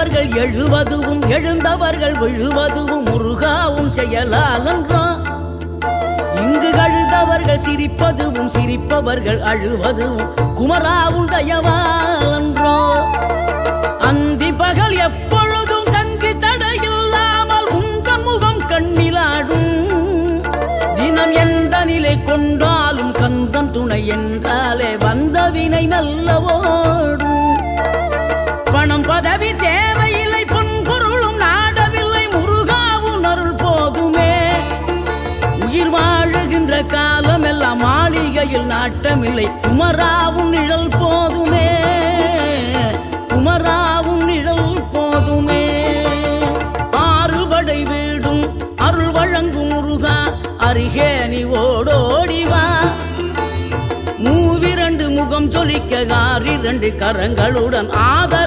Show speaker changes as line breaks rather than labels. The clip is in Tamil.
எழுந்தவர்கள் எழுவதுவும் எழுந்தவர்கள் விழுவதுவும் முருகாவும் செயலாலன்றோ. இங்கு அழுதவர்கள் சிரிப்பதுவும் சிரிப்பவர்கள் அழுவதுவும் குமராவும் தயவாலன்றோ. அந்தி பகல் எப்பொழுதும் தங்கி தடையில்லாமல் உங்கள் முகம் கண்ணிலாடும். தினம் எந்த நிலை கொண்டாலும் கந்தன் துணை என்றாலே வந்த வினை நல்லவோடும். பணம் பதவி தேவையில்லை பொன்பொருளும் நாடவில்லை முருகாவும் அருள் போதுமே. உயிர் வாழுகின்ற காலம் எல்லாம் மாளிகையில் நாட்டமில்லை குமராவும் நிழல் போதுமே. குமராவும் நிழல் போதுமே. ஆறுபடை வீடும் அருள் வழங்கும் முருகா அருகே நீ ஓடோடிவா. மூவிரண்டு முகம் சொலிக்க 6 கரங்களுடன் ஆதர